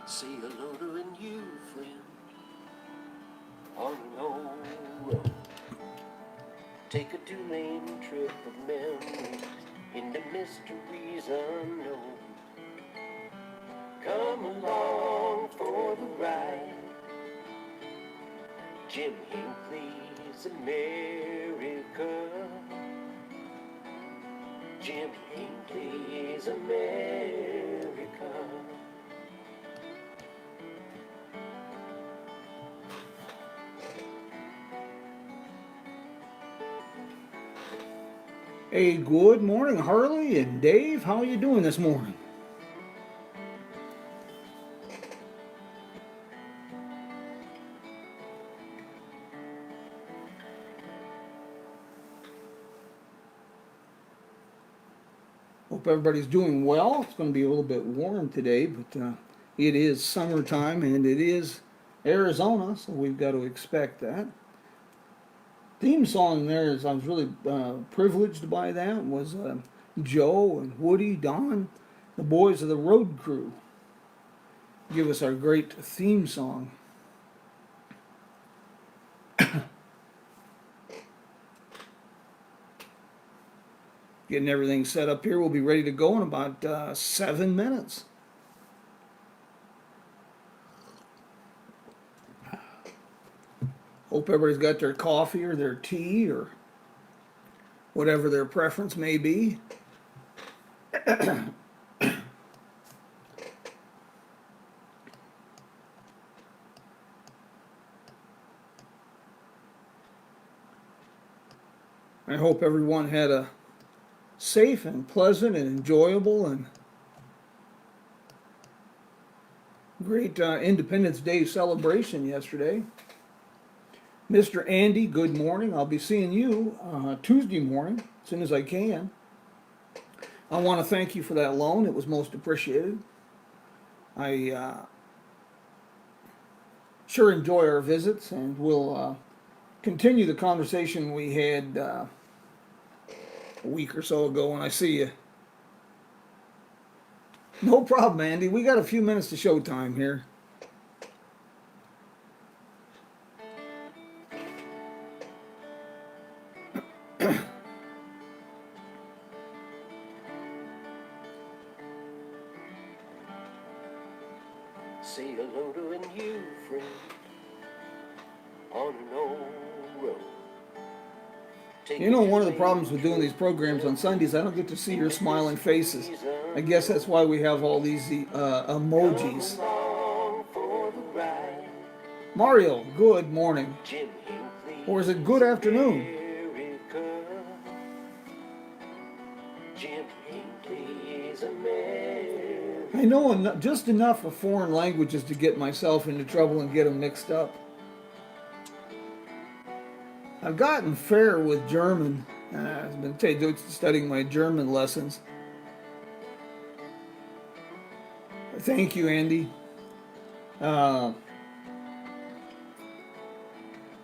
Say hello to a new friend on an old road. Take a two-lane trip of memories into mysteries unknown. Come along for the ride. Jim Hinckley's America. Jim Hinckley's America. Hey, good morning, Harley and Dave. How are you doing this morning? Hope everybody's doing well. It's going to be a little bit warm today, but it is summertime and it is Arizona, so we've got to expect that. Theme song there is I was really privileged by that was Joe and Woody, Don, the boys of the road crew, give us our great theme song. Getting everything set up here. We'll be ready to go in about 7 minutes. Hope everybody's got their coffee or their tea or whatever their preference may be. I hope everyone had a safe and pleasant and enjoyable and great Independence Day celebration yesterday. Mr. Andy, good morning. I'll be seeing you Tuesday morning as soon as I can. I want to thank you for that loan. It was most appreciated. I sure enjoy our visits, and we'll continue the conversation we had a week or so ago when I see you. No problem, Andy. We got a few minutes to showtime here. Say hello to a new friend on an old road. You know, one of the problems with doing these programs on Sundays, I don't get to see your smiling faces. I guess that's why we have all these emojis. Mario, good morning. Or is it good afternoon? I know just enough of foreign languages to get myself into trouble and get them mixed up. I've gotten fair with German. I've been studying my German lessons. Thank you, Andy. The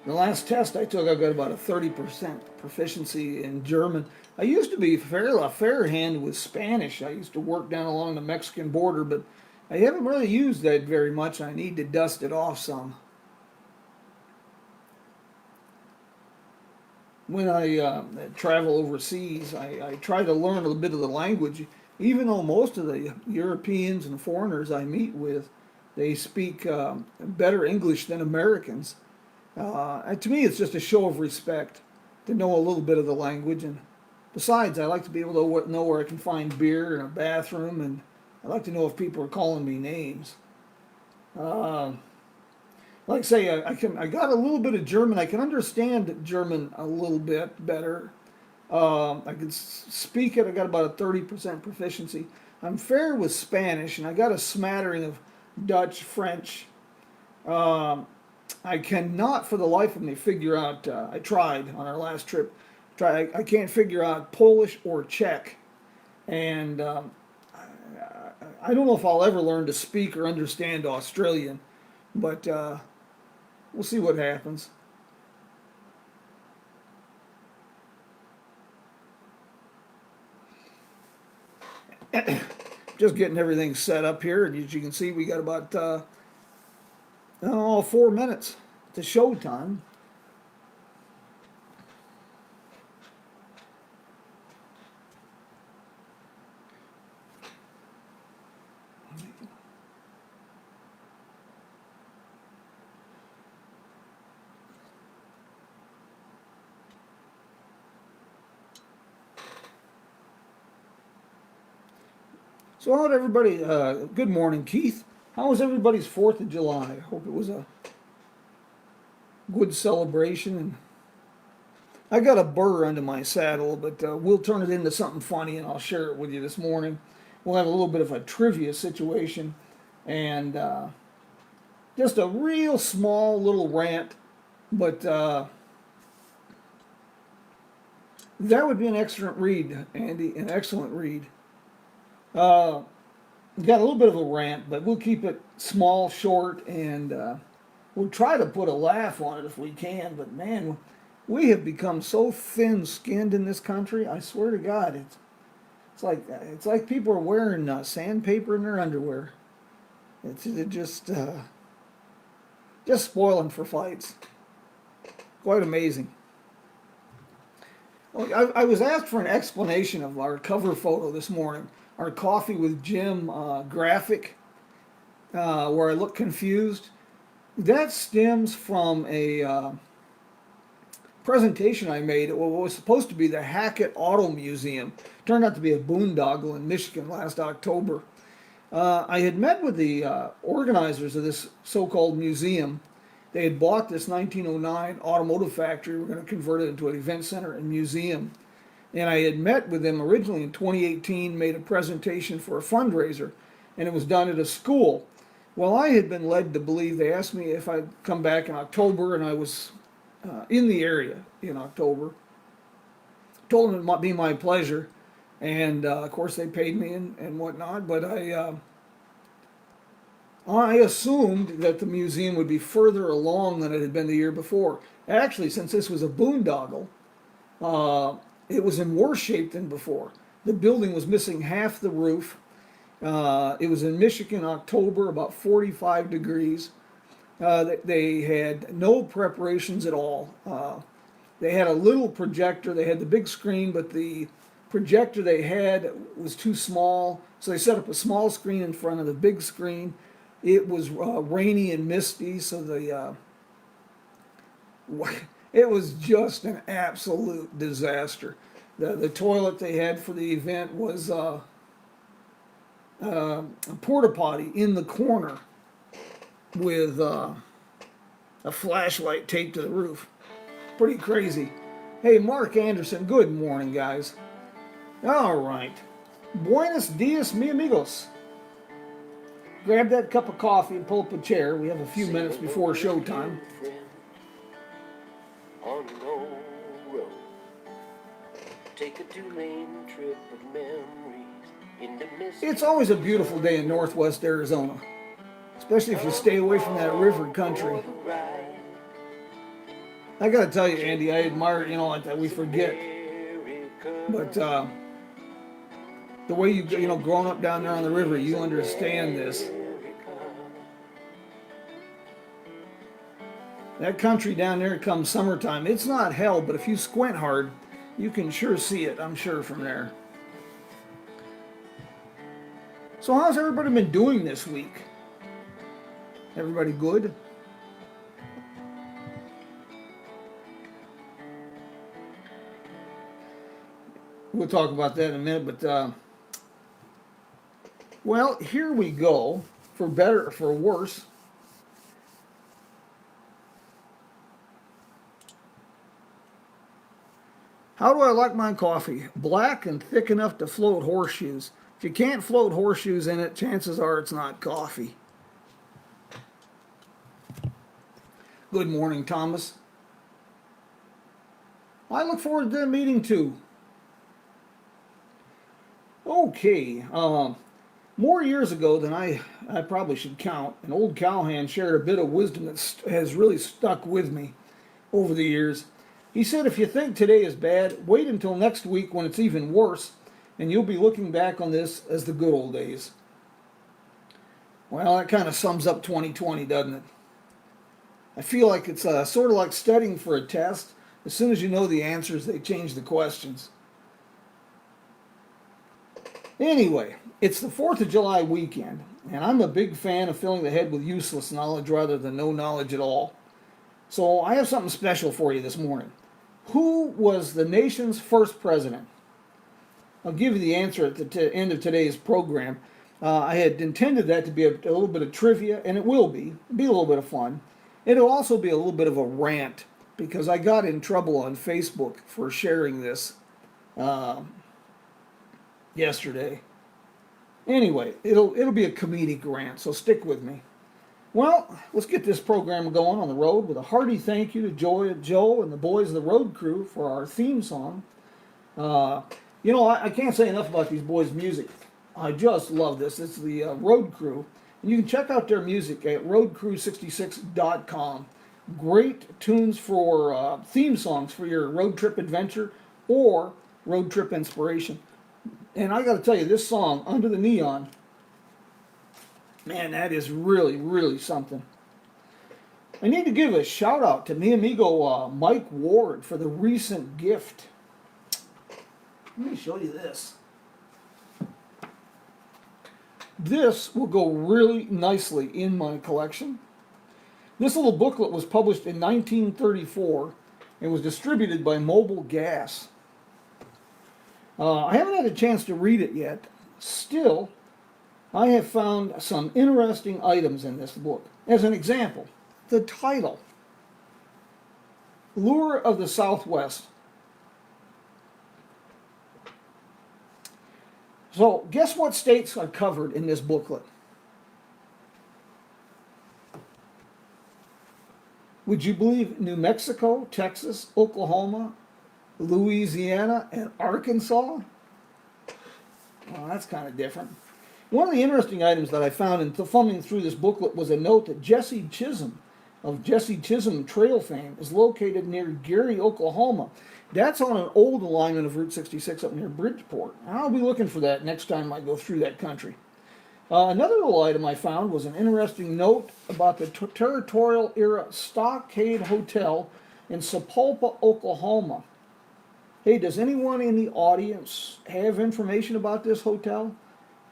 last test I took, I got about a 30% proficiency in German. I used to be a fair hand with Spanish. I used to work down along the Mexican border, but I haven't really used that very much. I need to dust it off some. When I travel overseas, I try to learn a bit of the language, even though most of the Europeans and foreigners I meet with, they speak better English than Americans. To me, it's just a show of respect to know a little bit of the language. And besides, I like to be able to know where I can find beer in a bathroom, and I like to know if people are calling me names. Like I say, I got a little bit of German. I can understand German a little bit better. I can speak it. I got about a 30% proficiency. I'm fair with Spanish, and I got a smattering of Dutch, French. I cannot for the life of me figure out, I tried on our last trip, I can't figure out Polish or Czech. And I don't know if I'll ever learn to speak or understand Australian, but we'll see what happens. Just getting everything set up here, and as you can see, we got about 4 minutes to showtime. So how'd everybody, good morning, Keith. How was everybody's 4th of July? Hope it was a good celebration. And I got a burr under my saddle, but we'll turn it into something funny and I'll share it with you this morning. We'll have a little bit of a trivia situation and just a real small little rant, but that would be an excellent read, Andy, an excellent read. Got a little bit of a rant, but we'll keep it small, short, and we'll try to put a laugh on it if we can. But man, we have become so thin-skinned in this country. I swear to God, it's like people are wearing sandpaper in their underwear. It's just spoiling for fights. Quite amazing. I was asked for an explanation of our cover photo this morning. Our Coffee with Jim graphic, where I look confused. That stems from a presentation I made at what was supposed to be the Hackett Auto Museum. Turned out to be a boondoggle in Michigan last October. I had met with the organizers of this so-called museum. They had bought this 1909 automotive factory. We're going to convert it into an event center and museum. And I had met with them originally in 2018, made a presentation for a fundraiser, and it was done at a school. Well, I had been led to believe, they asked me if I'd come back in October, and I was in the area in October. Told them it might be my pleasure, and of course they paid me and whatnot, but I assumed that the museum would be further along than it had been the year before. Actually, since this was a boondoggle, it was in worse shape than before. The building was missing half the roof. It was in Michigan, October, about 45 degrees. They had no preparations at all. They had a little projector. They had the big screen, but the projector they had was too small. So they set up a small screen in front of the big screen. It was rainy and misty, so it was just an absolute disaster. The toilet they had for the event was a porta potty in the corner with a flashlight taped to the roof. Pretty crazy. Hey, Mark Anderson, good morning, guys. All right. Buenos dias, mi amigos. Grab that cup of coffee and pull up a chair. We have a few minutes before showtime. On an old road, take a 2-lane trip of memories into mystery. It's always a beautiful day in northwest Arizona, especially if you stay away from that river country. I gotta tell you, Andy, I admire, that we forget, but the way you growing up down there on the river, you understand this. That country down there comes summertime. It's not hell, but if you squint hard, you can sure see it, I'm sure, from there. So how's everybody been doing this week? Everybody good? We'll talk about that in a minute, but well, here we go, for better or for worse. How do I like my coffee? Black and thick enough to float horseshoes. If you can't float horseshoes in it, chances are it's not coffee. Good morning, Thomas. I look forward to the meeting too. Okay, more years ago than I probably should count, an old cowhand shared a bit of wisdom that has really stuck with me over the years. He said, if you think today is bad, wait until next week when it's even worse, and you'll be looking back on this as the good old days. Well, that kind of sums up 2020, doesn't it? I feel like it's sort of like studying for a test. As soon as you know the answers, they change the questions. Anyway, it's the 4th of July weekend, and I'm a big fan of filling the head with useless knowledge rather than no knowledge at all. So I have something special for you this morning. Who was the nation's first president? I'll give you the answer at the end of today's program. I had intended that to be a little bit of trivia, and it will be. It'll be a little bit of fun. It'll also be a little bit of a rant, because I got in trouble on Facebook for sharing this yesterday. Anyway, it'll be a comedic rant, so stick with me. Well, let's get this program going on the road with a hearty thank you to Joe and the boys of the road crew for our theme song. I can't say enough about these boys' music. I just love this. It's the Road Crew. And you can check out their music at roadcrew66.com. Great tunes for theme songs for your road trip adventure or road trip inspiration. And I got to tell you, this song, Under the Neon, man, that is really, really something. I need to give a shout out to mi amigo Mike Ward for the recent gift. Let me show you this. This will go really nicely in my collection. This little booklet was published in 1934 and was distributed by Mobile Gas. I haven't had a chance to read it yet. Still, I have found some interesting items in this book. As an example, the title, Lure of the Southwest. So, guess what states are covered in this booklet? Would you believe New Mexico, Texas, Oklahoma, Louisiana, and Arkansas? Well, that's kind of different. One of the interesting items that I found in thumbing through this booklet was a note that Jesse Chisholm of Jesse Chisholm Trail fame is located near Gary, Oklahoma. That's on an old alignment of Route 66 up near Bridgeport. I'll be looking for that next time I go through that country. Another little item I found was an interesting note about the territorial era Stockade Hotel in Sapulpa, Oklahoma. Hey, does anyone in the audience have information about this hotel?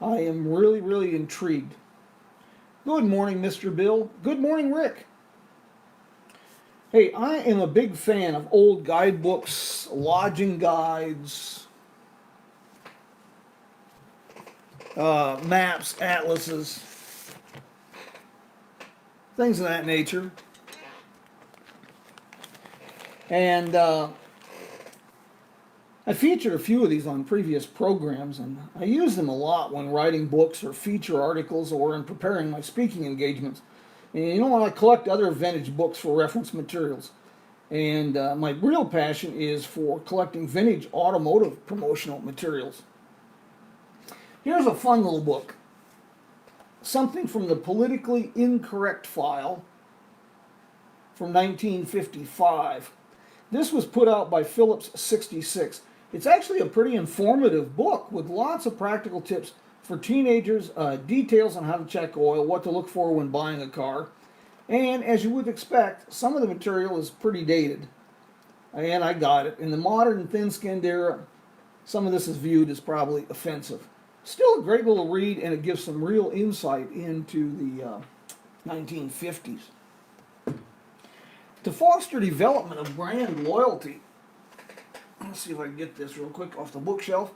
I am really, really intrigued. Good morning, Mr. Bill. Good morning, Rick. Hey, I am a big fan of old guidebooks, lodging guides, maps, atlases, things of that nature. And I featured a few of these on previous programs, and I use them a lot when writing books or feature articles or in preparing my speaking engagements. And you know what? I collect other vintage books for reference materials. And my real passion is for collecting vintage automotive promotional materials. Here's a fun little book. Something from the Politically Incorrect file from 1955. This was put out by Phillips 66. It's actually a pretty informative book with lots of practical tips for teenagers, details on how to check oil, what to look for when buying a car. And as you would expect, some of the material is pretty dated. And I got it. In the modern thin-skinned era, some of this is viewed as probably offensive. Still a great little read, and it gives some real insight into the 1950s. To foster development of brand loyalty, let's see if I can get this real quick off the bookshelf.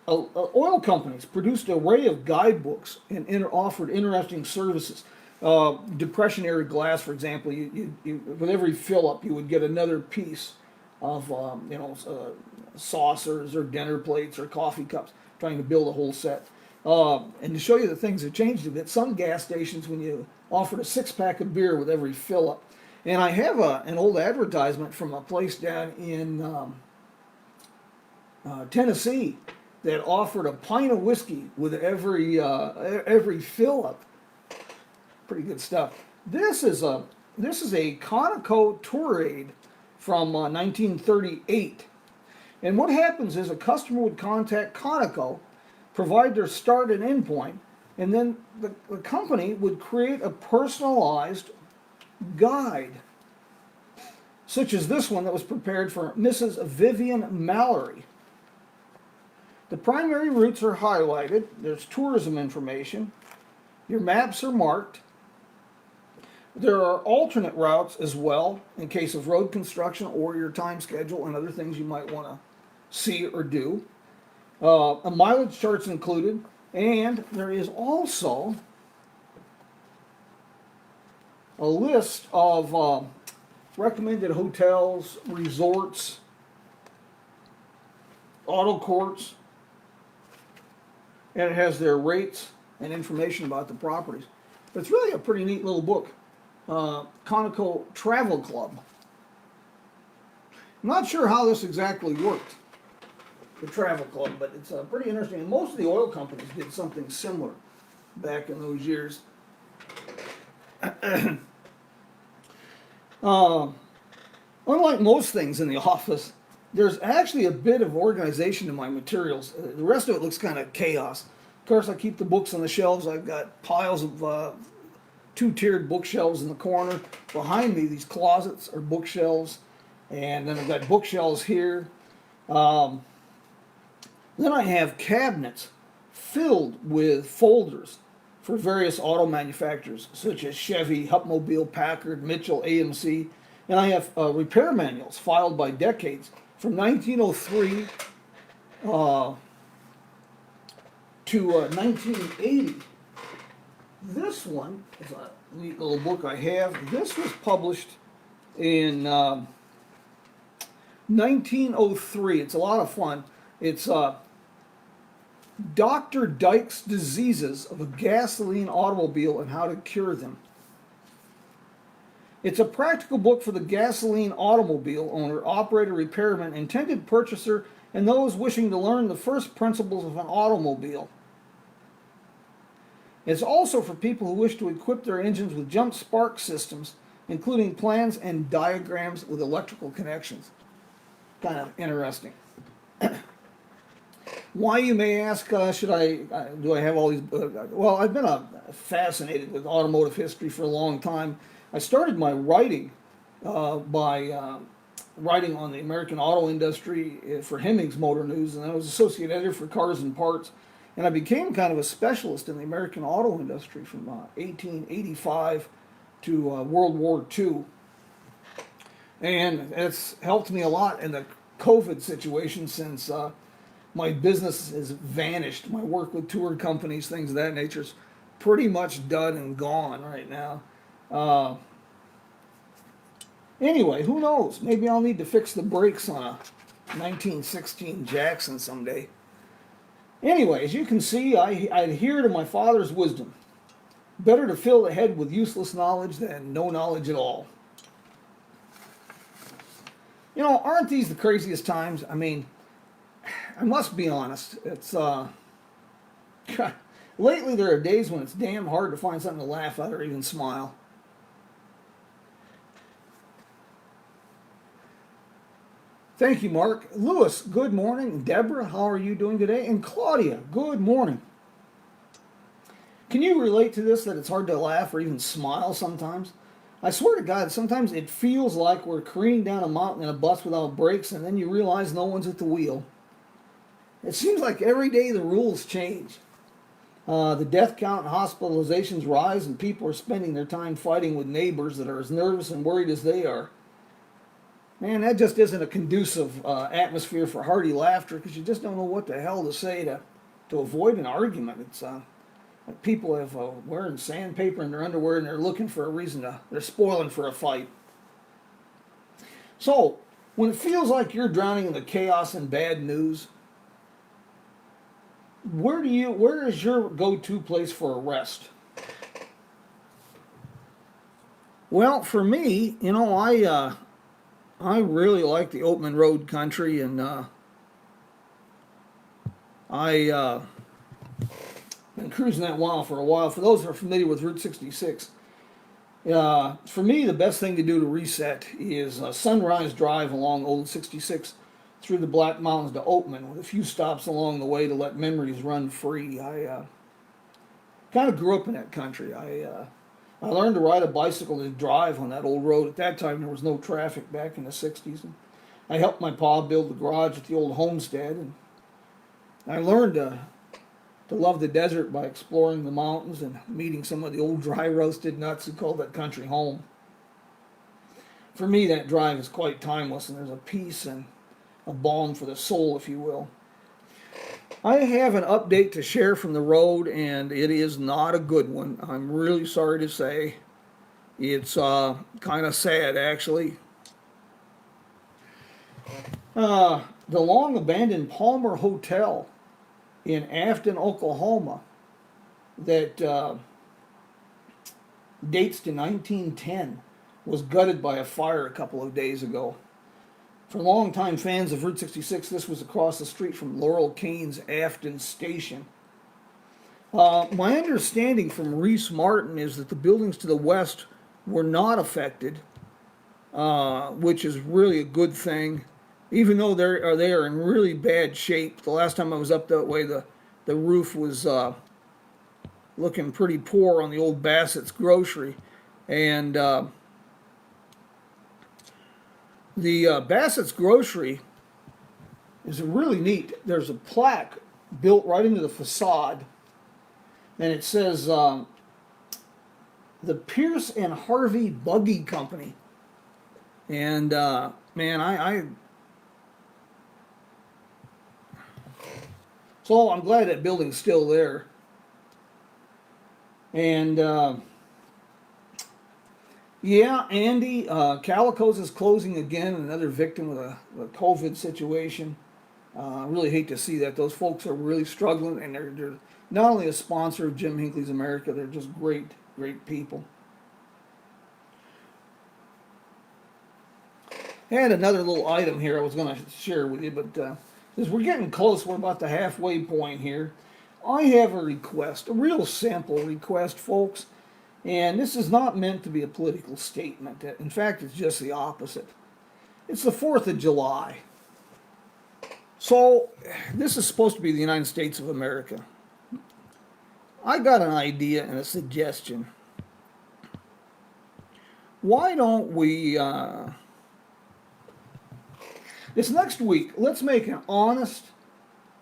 Oil companies produced an array of guidebooks and offered interesting services. Depression-era glass, for example, you with every fill-up, you would get another piece of saucers or dinner plates or coffee cups, trying to build a whole set. And to show you that things have changed a bit, some gas stations, when you offered a six-pack of beer with every fill-up. And I have an old advertisement from a place down in Tennessee that offered a pint of whiskey with every fill-up. Pretty good stuff. This is a Conoco Tourade from 1938. And what happens is a customer would contact Conoco, provide their start and end point, and then the company would create a personalized guide, such as this one that was prepared for Mrs. Vivian Mallory. The primary routes are highlighted. There's tourism information. Your maps are marked. There are alternate routes as well in case of road construction or your time schedule and other things you might want to see or do. A mileage chart's included, and there is also a list of recommended hotels, resorts, auto courts, and it has their rates and information about the properties. But it's really a pretty neat little book. Conoco Travel Club. I'm not sure how this exactly worked, the Travel Club, but it's pretty interesting. And most of the oil companies did something similar back in those years. Unlike most things in the office, there's actually a bit of organization in my materials. The rest of it looks kind of chaos. Of course, I keep the books on the shelves. I've got piles of two-tiered bookshelves in the corner. Behind me, these closets are bookshelves. And then I've got bookshelves here. Then I have cabinets filled with folders for various auto manufacturers, such as Chevy, Hupmobile, Packard, Mitchell, AMC. And I have repair manuals filed by decades from 1903 to 1980. This one is a neat little book I have. This was published in 1903. It's a lot of fun. It's Dr. Dyke's Diseases of a Gasoline Automobile and How to Cure Them. It's a practical book for the gasoline automobile owner, operator, repairman, intended purchaser, and those wishing to learn the first principles of an automobile. It's also for people who wish to equip their engines with jump spark systems, including plans and diagrams with electrical connections. Kind of interesting. Why, you may ask, do I have all these? Well, I've been fascinated with automotive history for a long time. I started my writing by writing on the American auto industry for Hemmings Motor News, and I was associate editor for Cars and Parts. And I became kind of a specialist in the American auto industry from 1885 to World War II. And it's helped me a lot in the COVID situation since my business has vanished. My work with tour companies, things of that nature, is pretty much done and gone right now. Anyway, who knows? Maybe I'll need to fix the brakes on a 1916 Jackson someday. Anyway, as you can see, I adhere to my father's wisdom. Better to fill the head with useless knowledge than no knowledge at all. You know, aren't these the craziest times? I mean, I must be honest. It's lately there are days when it's damn hard to find something to laugh at or even smile. Thank you, Mark. Lewis, good morning. Deborah, how are you doing today? And Claudia, good morning. Can you relate to this, that it's hard to laugh or even smile sometimes? I swear to God, sometimes it feels like we're careening down a mountain in a bus without brakes, and then you realize no one's at the wheel. It seems like every day the rules change. The death count and hospitalizations rise, and people are spending their time fighting with neighbors that are as nervous and worried as they are. Man, that just isn't a conducive atmosphere for hearty laughter, because you just don't know what the hell to say to avoid an argument. It's like people have wearing sandpaper in their underwear and they're looking for a reason they're spoiling for a fight. So, when it feels like you're drowning in the chaos and bad news, where is your go-to place for a rest? Well, for me, you know, I really like the Oatman Road country, and I've been cruising that for a while. For those who are familiar with Route 66, for me, the best thing to do to reset is Sunrise Drive along Old 66 through the Black Mountains to Oatman with a few stops along the way to let memories run free. I kind of grew up in that country. I learned to ride a bicycle to drive on that old road. At that time, there was no traffic back in the 60s. And I helped my pa build the garage at the old homestead. And I learned to love the desert by exploring the mountains and meeting some of the old dry roasted nuts who called that country home. For me, that drive is quite timeless, and there's a peace and a balm for the soul, if you will. I have an update to share from the road, and it is not a good one. I'm really sorry to say. It's kind of sad, actually. The long-abandoned Palmer Hotel in Afton, Oklahoma, that dates to 1910, was gutted by a fire a couple of days ago. For longtime fans of Route 66, this was across the street from Laurel Cain's Afton Station. My understanding from Reese Martin is that the buildings to the west were not affected, which is really a good thing. Even though they are in really bad shape. The last time I was up that way, the roof was looking pretty poor on the old Bassett's Grocery. And the Bassett's Grocery is really neat. There's a plaque built right into the facade, and it says the Pierce and Harvey Buggy Company. And man, so I'm glad that building's still there. And yeah, Andy, Calico's is closing again, another victim of the COVID situation. I really hate to see that. Those folks are really struggling, and they're not only a sponsor of Jim Hinckley's America, they're just great, great people. I had another little item here I was going to share with you, but as we're getting close, we're about the halfway point here. I have a request, a real simple request, folks. And this is not meant to be a political statement. In fact, it's just the opposite. It's the 4th of July. So, this is supposed to be the United States of America. I got an idea and a suggestion. Why don't we, this next week, let's make an honest,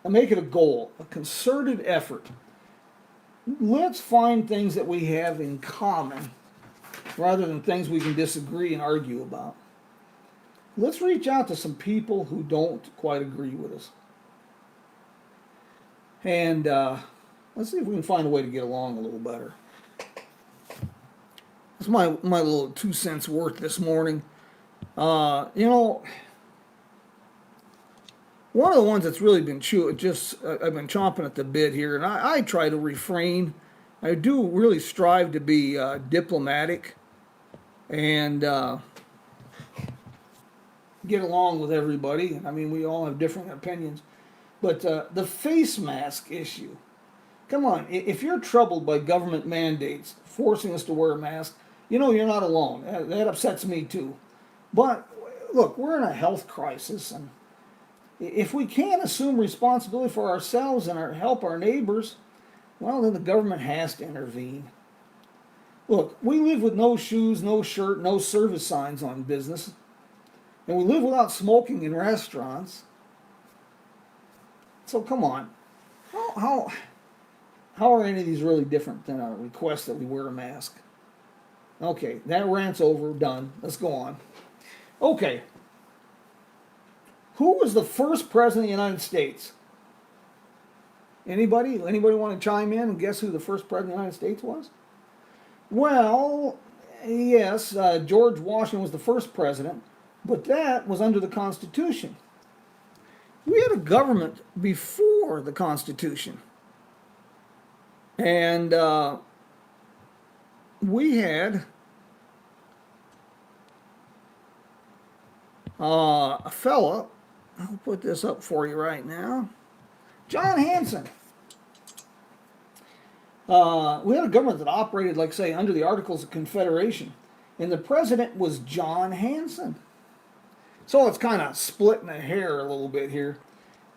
make it a goal, a concerted effort. Let's find things that we have in common rather than things we can disagree and argue about. Let's reach out to some people who don't quite agree with us. And let's see if we can find a way to get along a little better. That's my little 2 cents worth this morning. You know, one of the ones that's really been I've been chomping at the bit here, and I try to refrain. I do really strive to be diplomatic and get along with everybody. I mean, we all have different opinions. But the face mask issue. Come on, if you're troubled by government mandates forcing us to wear a mask, you know you're not alone. That upsets me too. But look, we're in a health crisis, and if we can't assume responsibility for ourselves and help our neighbors, well, then the government has to intervene. Look, we live with no shoes, no shirt, no service signs on business, and we live without smoking in restaurants. So come on, how are any of these really different than a request that we wear a mask? Okay, that rant's over, done. Let's go on. Okay. Who was the first president of the United States? Anybody want to chime in and guess who the first president of the United States was? Well, yes, George Washington was the first president, but that was under the Constitution. We had a government before the Constitution. And we had a fella, I'll put this up for you right now, John Hanson. We had a government that operated, like say, under the Articles of Confederation, and the president was John Hanson. So it's kind of splitting the hair a little bit here.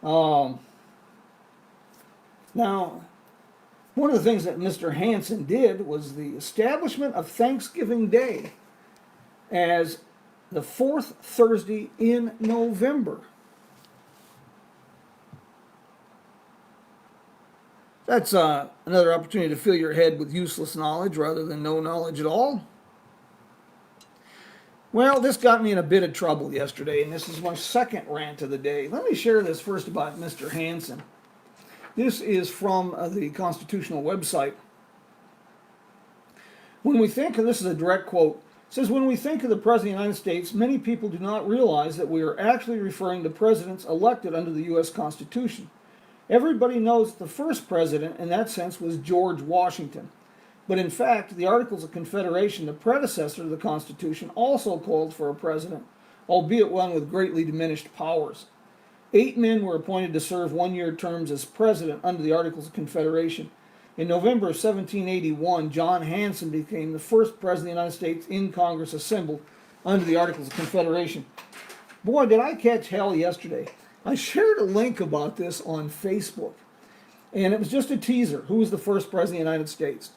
Um, Now, one of the things that Mr. Hansen did was the establishment of Thanksgiving Day as the fourth Thursday in November. That's another opportunity to fill your head with useless knowledge rather than no knowledge at all. Well, this got me in a bit of trouble yesterday, and this is my second rant of the day. Let me share this first about Mr. Hansen. This is from the Constitutional website. When we think, and this is a direct quote, it says, when we think of the President of the United States, many people do not realize that we are actually referring to presidents elected under the U.S. Constitution. Everybody knows that the first president, in that sense, was George Washington. But in fact, the Articles of Confederation, the predecessor to the Constitution, also called for a president, albeit one with greatly diminished powers. 8 men were appointed to serve one-year terms as president under the Articles of Confederation. In November of 1781, John Hanson became the first president of the United States in Congress assembled under the Articles of Confederation. Boy, did I catch hell yesterday. I shared a link about this on Facebook, and it was just a teaser. Who was the first president of the United States?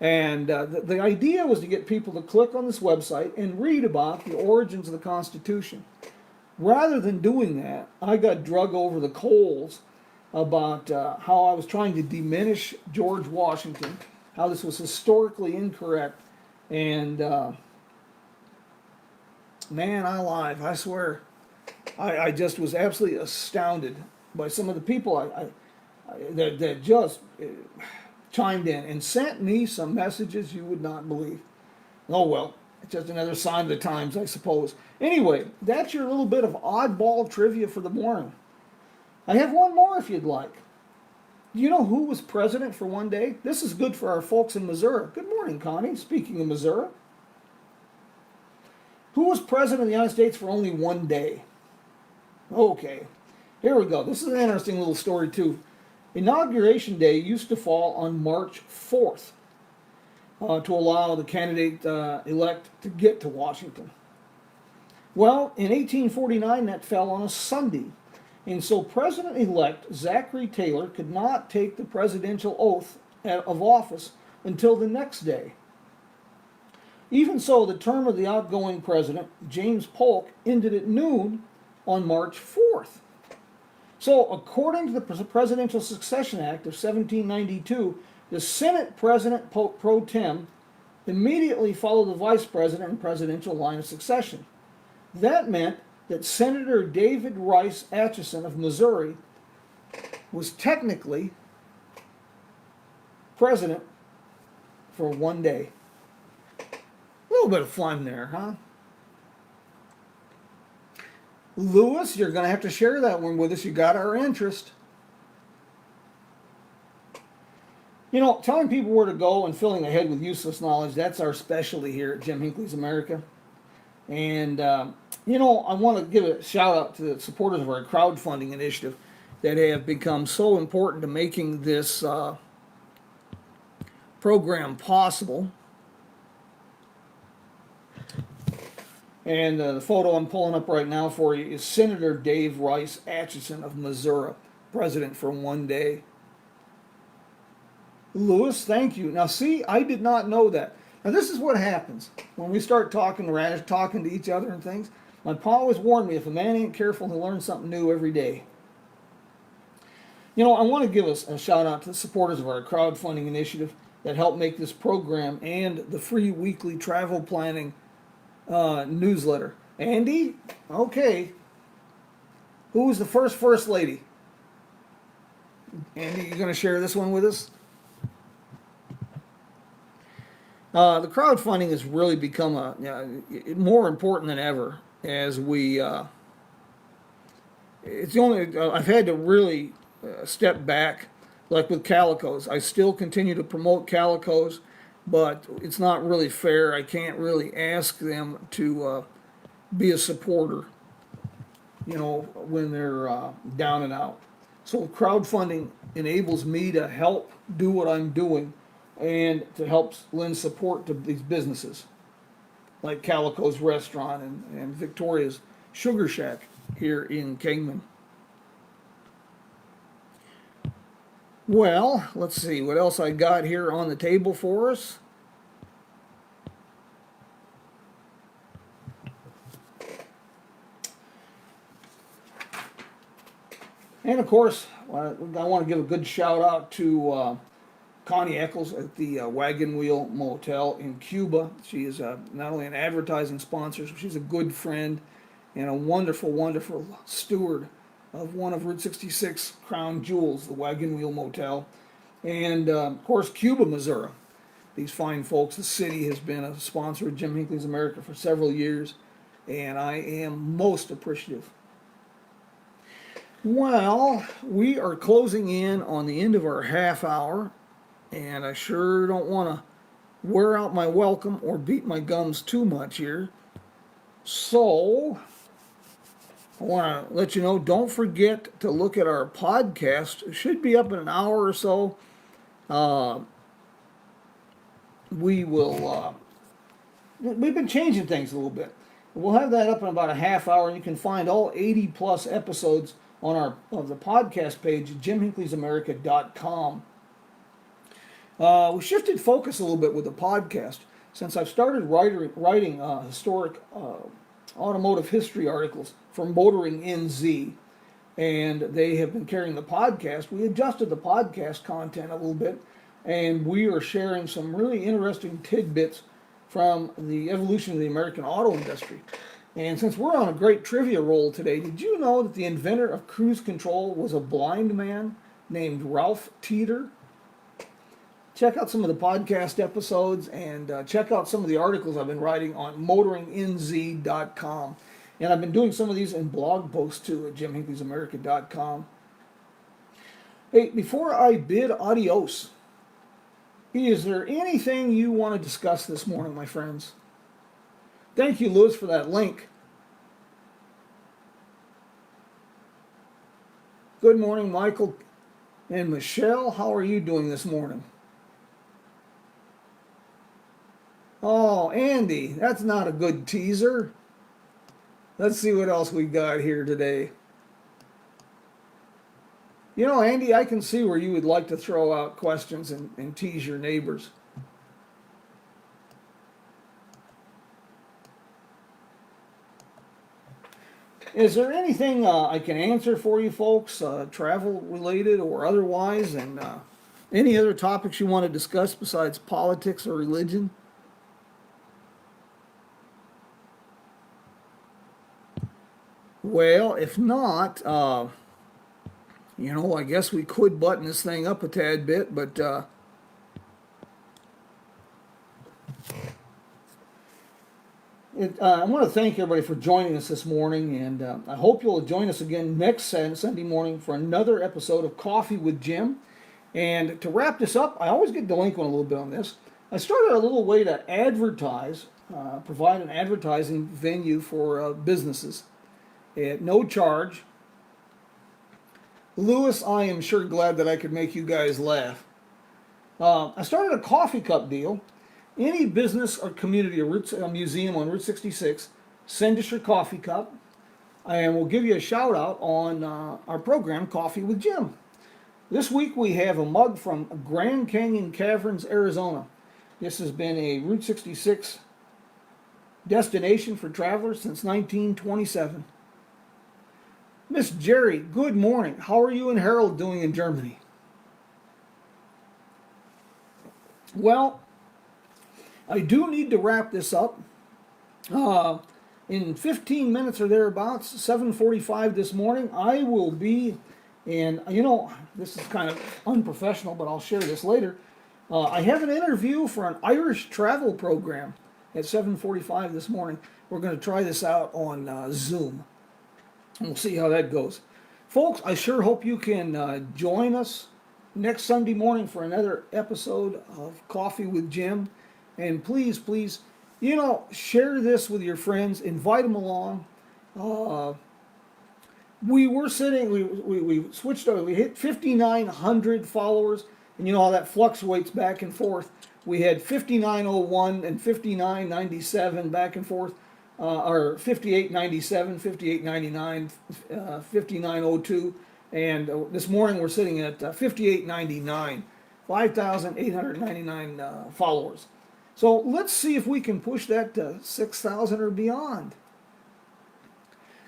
And the idea was to get people to click on this website and read about the origins of the Constitution. Rather than doing that, I got drug over the coals about how I was trying to diminish George Washington, how this was historically incorrect, and man alive, I swear, I just was absolutely astounded by some of the people that just chimed in and sent me some messages you would not believe. Oh well, it's just another sign of the times, I suppose. Anyway, that's your little bit of oddball trivia for the morning. I have one more if you'd like. Do you know who was president for one day? This is good for our folks in Missouri. Good morning, Connie. Speaking of Missouri. Who was president of the United States for only one day? Okay, here we go. This is an interesting little story too. Inauguration Day used to fall on March 4th to allow the candidate elect to get to Washington. Well, in 1849 that fell on a Sunday, and so President-elect Zachary Taylor could not take the presidential oath of office until the next day. Even so, the term of the outgoing president, James Polk, ended at noon on March 4th. So, according to the Presidential Succession Act of 1792, the Senate President pro tem immediately followed the Vice President in presidential line of succession. That meant that Senator David Rice Atchison of Missouri was technically president for one day. A little bit of fun there, huh? Lewis, you're going to have to share that one with us. You got our interest. You know, telling people where to go and filling their head with useless knowledge, that's our specialty here at Jim Hinckley's America. And, you know, I want to give a shout out to the supporters of our crowdfunding initiative that have become so important to making this program possible. And the photo I'm pulling up right now for you is Senator Dave Rice Atchison of Missouri, president for one day. Lewis, thank you. Now, see, I did not know that. Now, this is what happens when we start talking to each other and things. My pa always warned me, if a man ain't careful, he'll learn something new every day. You know, I want to give us a shout out to the supporters of our crowdfunding initiative that helped make this program and the free weekly travel planning newsletter. Andy? Okay. Who was the first lady? Andy, you going to share this one with us? The crowdfunding has really become more important than ever as we. It's the only I've had to really step back, like with Calicos. I still continue to promote Calicos, but it's not really fair. I can't really ask them to be a supporter, you know, when they're down and out. So crowdfunding enables me to help do what I'm doing and to help lend support to these businesses like Calico's Restaurant and Victoria's Sugar Shack here in Kingman. Well, let's see what else I got here on the table for us. And of course, I want to give a good shout out to Connie Eccles at the Wagon Wheel Motel in Cuba. She is not only an advertising sponsor, she's a good friend and a wonderful, wonderful steward of one of Route 66 crown jewels, the Wagon Wheel Motel. And of course, Cuba, Missouri. These fine folks, the city has been a sponsor of Jim Hinckley's America for several years, and I am most appreciative. Well, we are closing in on the end of our half hour, and I sure don't want to wear out my welcome or beat my gums too much here. So, I want to let you know, don't forget to look at our podcast. It should be up in an hour or so. We've been changing things a little bit. We'll have that up in about a half hour, and you can find all 80 plus episodes on the podcast page at jimhinckleysamerica.com. We shifted focus a little bit with the podcast since I've started writing historic automotive history articles for Motoring NZ, and they have been carrying the podcast. We adjusted the podcast content a little bit, and we are sharing some really interesting tidbits from the evolution of the American auto industry. And since we're on a great trivia roll today, did you know that the inventor of cruise control was a blind man named Ralph Teeter? Check out some of the podcast episodes and check out some of the articles I've been writing on motoringnz.com. And I've been doing some of these in blog posts too at jimhinckleysamerica.com. Hey, before I bid adios, is there anything you want to discuss this morning, my friends? Thank you, Louis, for that link. Good morning, Michael and Michelle. How are you doing this morning? Oh, Andy, that's not a good teaser. Let's see what else we got here today. You know, Andy, I can see where you would like to throw out questions and tease your neighbors. Is there anything I can answer for you folks, travel related or otherwise, and any other topics you want to discuss besides politics or religion? Well, if not, I guess we could button this thing up a tad bit, but I want to thank everybody for joining us this morning, and I hope you'll join us again next Sunday morning for another episode of Coffee with Jim. And to wrap this up, I always get delinquent a little bit on this. I started a little way to advertise, provide an advertising venue for businesses at no charge. Louis, I am sure glad that I could make you guys laugh. I started a coffee cup deal. Any business or community or museum on Route 66, send us your coffee cup, and we'll give you a shout out on our program, Coffee with Jim. This week we have a mug from Grand Canyon Caverns, Arizona. This has been a Route 66 destination for travelers since 1927. Miss Jerry, good morning. How are you and Harold doing in Germany? Well, I do need to wrap this up. In 15 minutes or thereabouts, 7:45 this morning, I will be in, this is kind of unprofessional, but I'll share this later. I have an interview for an Irish travel program at 7:45 this morning. We're going to try this out on Zoom. We'll see how that goes. Folks, I sure hope you can join us next Sunday morning for another episode of Coffee with Jim. And please, please, share this with your friends. Invite them along. We switched over. We hit 5,900 followers. And you know how that fluctuates back and forth. We had 5,901 and 5,997 back and forth. or 5897, 5899, 5902, and this morning we're sitting at 5899, 5,899 followers. So let's see if we can push that to 6,000 or beyond.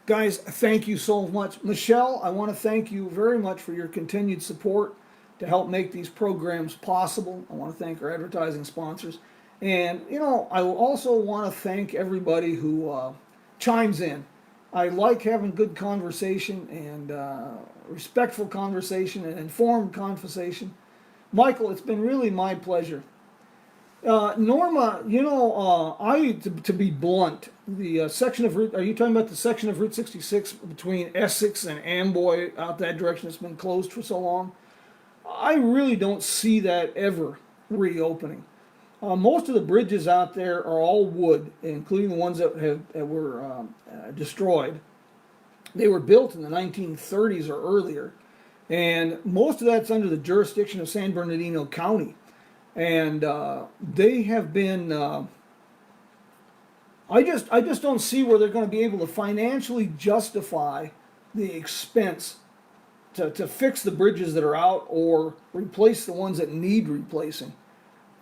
Guys, thank you so much. Michelle, I want to thank you very much for your continued support to help make these programs possible. I want to thank our advertising sponsors. And, you know, I also want to thank everybody who chimes in. I like having good conversation and respectful conversation and informed conversation. Michael, it's been really my pleasure. Norma, you know, to be blunt, the section of Route, are you talking about the section of Route 66 between Essex and Amboy out that direction that's been closed for so long? I really don't see that ever reopening. Most of the bridges out there are all wood, including the ones that were destroyed. They were built in the 1930s or earlier, and most of that's under the jurisdiction of San Bernardino County. And they have been. I just don't see where they're going to be able to financially justify the expense to fix the bridges that are out or replace the ones that need replacing.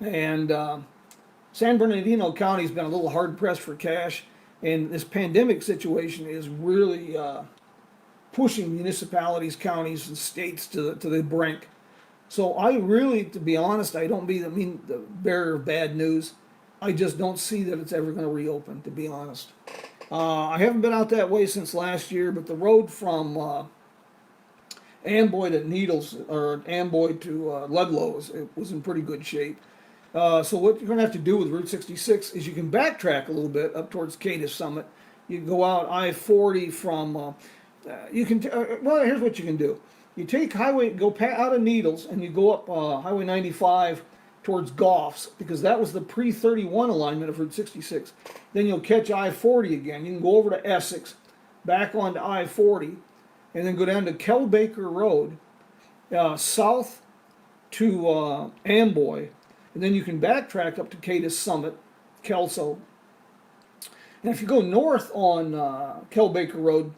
And San Bernardino County has been a little hard pressed for cash, and this pandemic situation is really pushing municipalities, counties, and states to the brink. So I really, to be honest, I don't mean the bearer of bad news. I just don't see that it's ever going to reopen, to be honest. I haven't been out that way since last year, but the road from Amboy to Needles, or Amboy to Ludlow, it was in pretty good shape. So what you're going to have to do with Route 66 is you can backtrack a little bit up towards Cadiz Summit. You can go out I-40 from, well, here's what you can do. You take go out of Needles, and you go up Highway 95 towards Goffs, because that was the pre-31 alignment of Route 66. Then you'll catch I-40 again. You can go over to Essex, back onto I-40, and then go down to Kelbaker Road, south to Amboy, and then you can backtrack up to Cadiz Summit, Kelso. And if you go north on Kelbaker Road,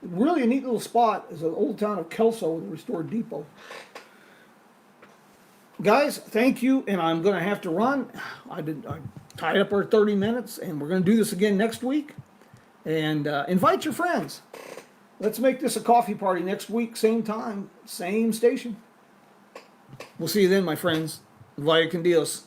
really a neat little spot is the old town of Kelso with a restored depot. Guys, thank you, and I'm going to have to run. I tied up our 30 minutes, and we're going to do this again next week. And invite your friends. Let's make this a coffee party next week, same time, same station. We'll see you then, my friends. Vaya con Dios.